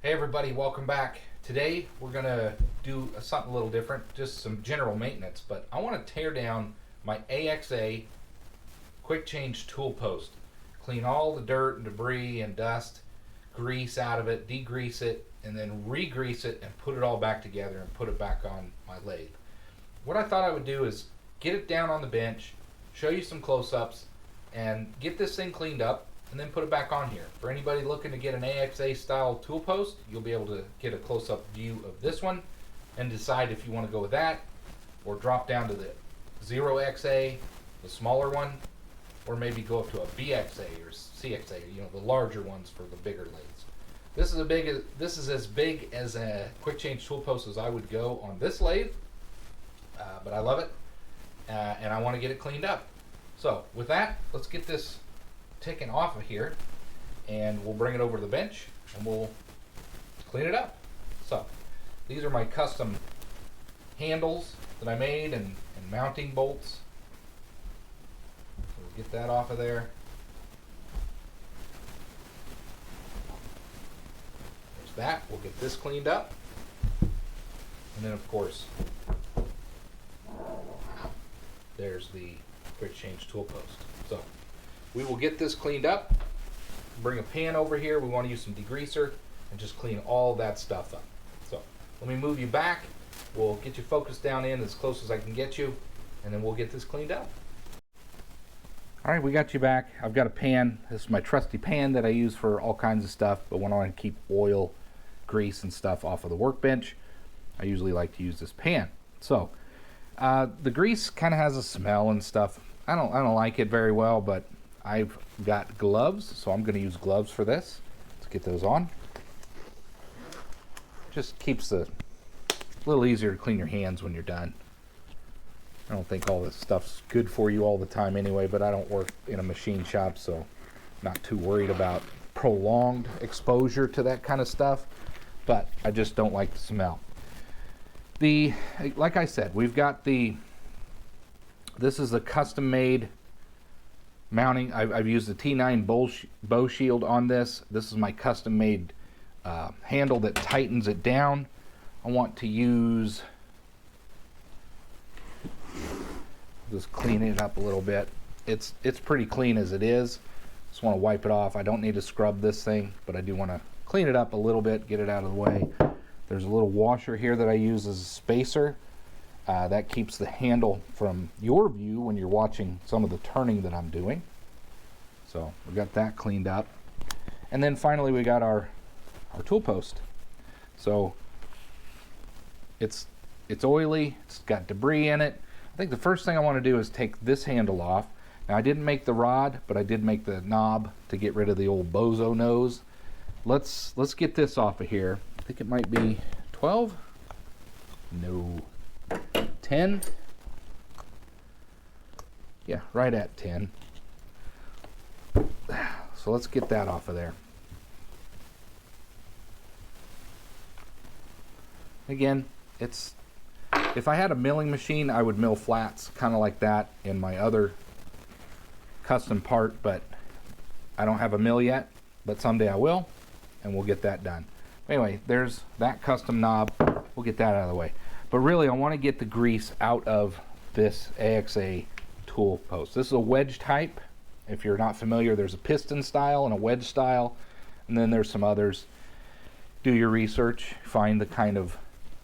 Hey everybody, welcome back. Today we're going to do something a little different, just some general maintenance, but I want to tear down my AXA quick change tool post, clean all the dirt and debris and dust, grease out of it, degrease it, and then re-grease it and put it all back together and put it back on my lathe. What I thought I would do is get it down on the bench, show you some close-ups, and get this thing cleaned up and then put it back on here. For anybody looking to get an AXA style tool post, you'll be able to get a close-up view of this one and decide if you want to go with that or drop down to the 0XA, the smaller one, or maybe go up to a BXA or CXA, you know, the larger ones for the bigger lathes. This is as big as a quick change tool post as I would go on this lathe, but I love it, and I want to get it cleaned up. So with that, let's get this taken off of here and we'll bring it over to the bench and we'll clean it up. So these are my custom handles that I made and mounting bolts. So we'll get that off of there. There's that. We'll get this cleaned up. And then of course there's the quick change tool post. So we will get this cleaned up, bring a pan over here. We want to use some degreaser and just clean all that stuff up. So let me move you back. We'll get you focused down in as close as I can get you, and then we'll get this cleaned up. All right, we got you back. I've got a pan. This is my trusty pan that I use for all kinds of stuff, but when I want to keep oil, grease, and stuff off of the workbench, I usually like to use this pan. So the grease kind of has a smell and stuff. I don't like it very well, but I've got gloves, so I'm going to use gloves for this. Let's get those on. Just keeps it a little easier to clean your hands when you're done. I don't think all this stuff's good for you all the time anyway, but I don't work in a machine shop, so not too worried about prolonged exposure to that kind of stuff, but I just don't like the smell. Like I said, we've got this is a custom made mounting. I've used the T9 bow shield on this. This is my custom made handle that tightens it down. I want to use, just clean it up a little bit. It's pretty clean as it is. Just want to wipe it off. I don't need to scrub this thing, but I do want to clean it up a little bit, get it out of the way. There's a little washer here that I use as a spacer. That keeps the handle from your view when you're watching some of the turning that I'm doing. So we got that cleaned up. And then finally we got our tool post. So it's oily, it's got debris in it. I think the first thing I want to do is take this handle off. Now I didn't make the rod, but I did make the knob to get rid of the old bozo nose. Let's get this off of here. I think it might be 12? No. 10. Yeah, right at 10. So let's get that off of there. Again, if I had a milling machine, I would mill flats kind of like that in my other custom part, but I don't have a mill yet, but someday I will, and we'll get that done. Anyway, there's that custom knob. We'll get that out of the way. But really, I want to get the grease out of this AXA tool post. This is a wedge type. If you're not familiar, there's a piston style and a wedge style, and then there's some others. Do your research, find the kind of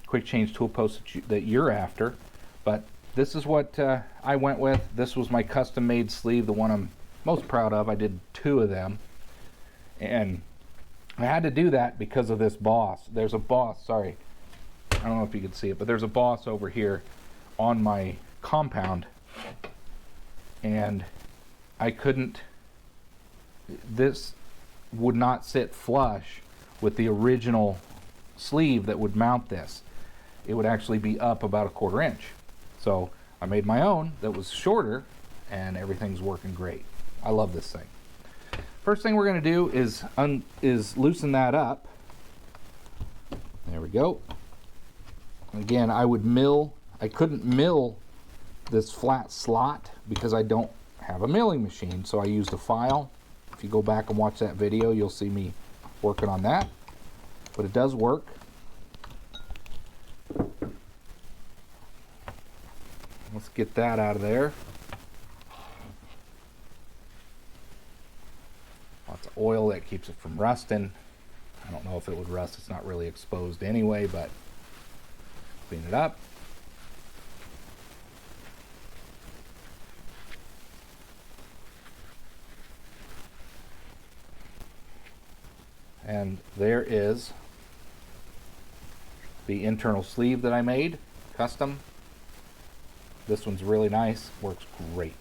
quick change tool post that you're after. But this is what I went with. This was my custom made sleeve, the one I'm most proud of. I did 2 of them, and I had to do that because of this boss. There's a boss, sorry. I don't know if you can see it, but there's a boss over here on my compound, and I couldn't, this would not sit flush with the original sleeve that would mount this. It would actually be up about 1/4 inch. So I made my own that was shorter, and everything's working great. I love this thing. First thing we're going to do is loosen that up. There we go. Again, I couldn't mill this flat slot because I don't have a milling machine, so I used a file. If you go back and watch that video, you'll see me working on that. but it does work. Let's get that out of there. Lots of oil that keeps it from rusting. I don't know if it would rust. It's not really exposed anyway, but clean it up. And there is the internal sleeve that I made, custom. This one's really nice, works great.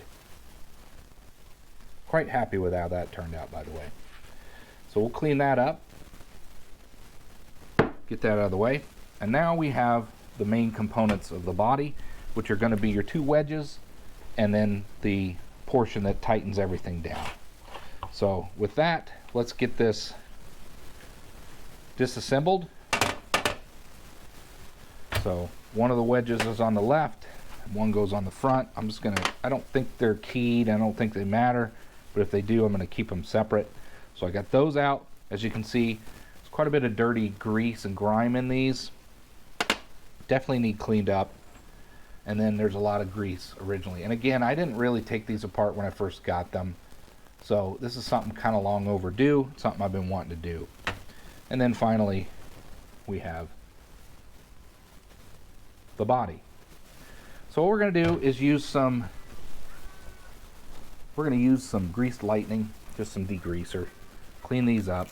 Quite happy with how that turned out, by the way. So we'll clean that up, get that out of the way. And now we have the main components of the body, which are going to be your two wedges and then the portion that tightens everything down. So with that, let's get this disassembled. So one of the wedges is on the left, one goes on the front. I don't think they're keyed, I don't think they matter, but if they do, I'm gonna keep them separate. So I got those out. As you can see, there's quite a bit of dirty grease and grime in these. Definitely need cleaned up. And then there's a lot of grease originally. And again, I didn't really take these apart when I first got them. So this is something kind of long overdue, something I've been wanting to do. And then finally, we have the body. So what we're going to do is use some greased lightning, just some degreaser. Clean these up.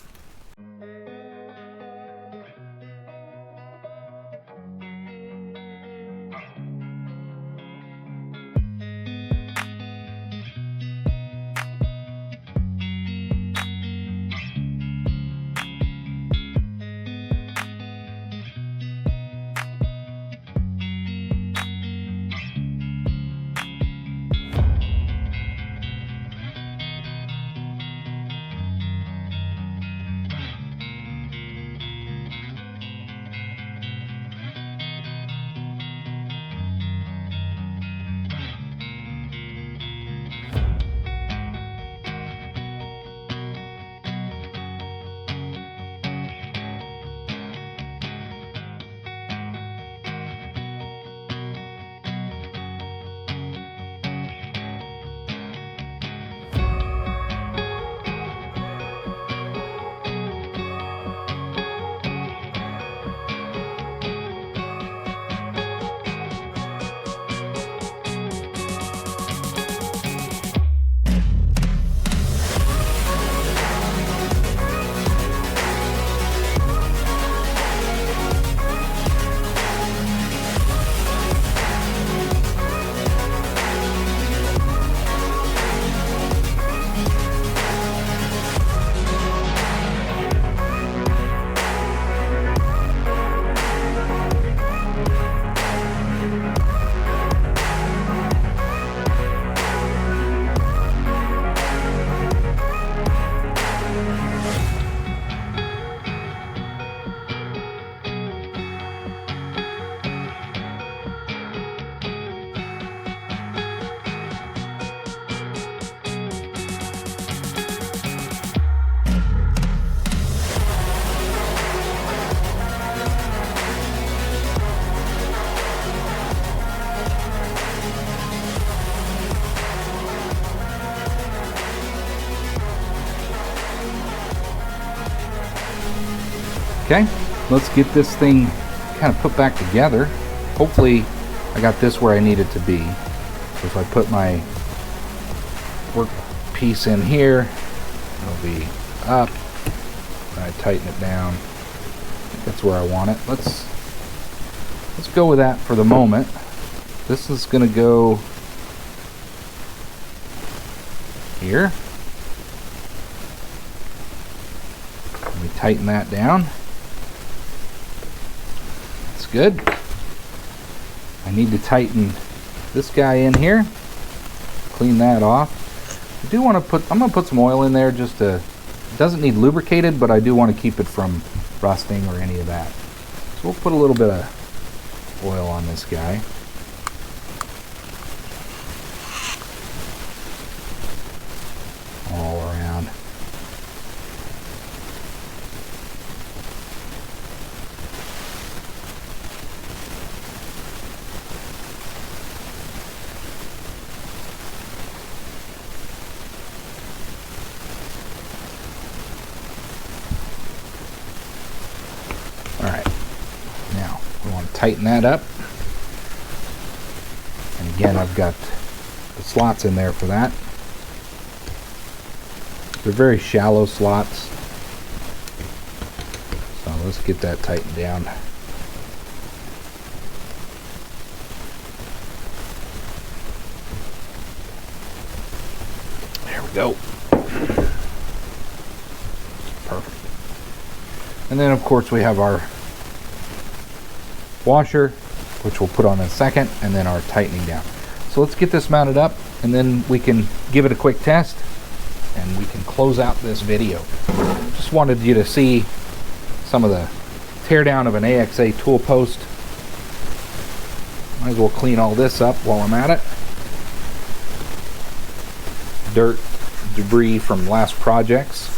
Okay, let's get this thing kind of put back together. Hopefully I got this where I need it to be. So if I put my work piece in here, it'll be up. I tighten it down. I think that's where I want it. Let's go with that for the moment. This is going to go here. Let me tighten that down. That's good. I need to tighten this guy in here. Clean that off. I do want to put, I'm going to put some oil in there just to, it doesn't need lubricated, but I do want to keep it from rusting or any of that. So we'll put a little bit of oil on this guy. All around. tighten that up. And again, I've got the slots in there for that. They're very shallow slots. So let's get that tightened down. There we go. Perfect. And then of course we have our washer, which we'll put on in a second, and then our tightening down. So let's get this mounted up, and then we can give it a quick test, and we can close out this video. Just wanted you to see some of the teardown of an AXA tool post. Might as well clean all this up while I'm at it. Dirt, debris from last projects.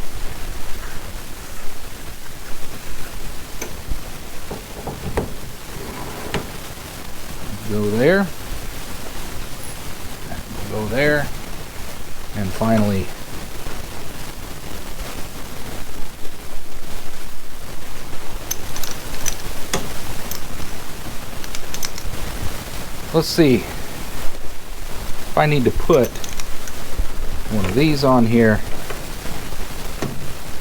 Go there. Go there. And finally, let's see if I need to put one of these on here.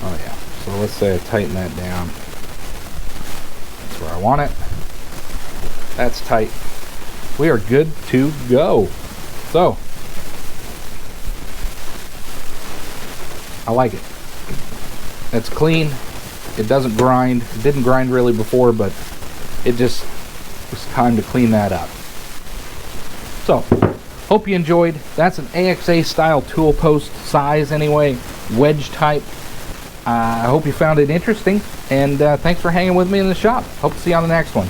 Oh yeah, so let's say I tighten that down. That's where I want it. That's tight. We are good to go. So, I like it. It's clean. It doesn't grind. It didn't grind really before, but it just was time to clean that up. So, hope you enjoyed. That's an AXA style tool post size anyway, wedge type. I hope you found it interesting, and thanks for hanging with me in the shop. Hope to see you on the next one.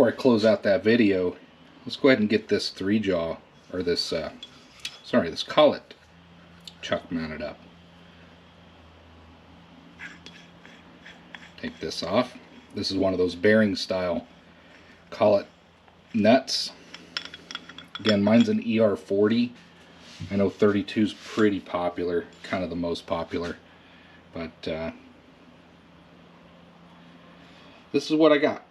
before I close out that video, let's go ahead and get this 3-jaw, or this, this collet chuck mounted up. Take this off. This is one of those bearing style collet nuts. Again, mine's an ER40. I know 32 is pretty popular, kind of the most popular, but this is what I got.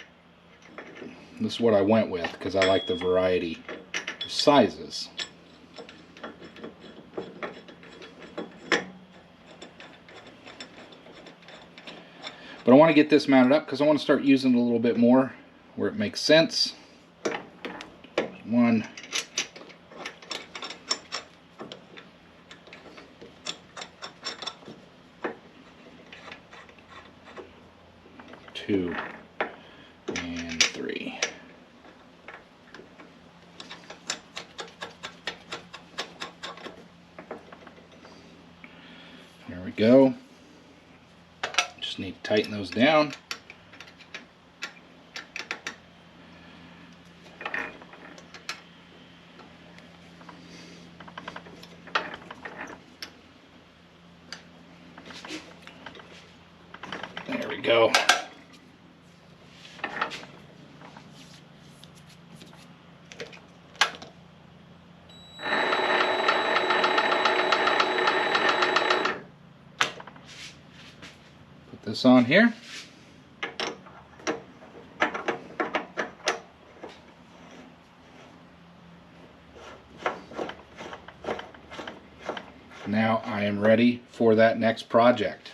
This is what I went with because I like the variety of sizes. But I want to get this mounted up because I want to start using it a little bit more where it makes sense. 1, 2, and 3. There we go. Just need to tighten those down. There we go. Put this on here. Now I am ready for that next project.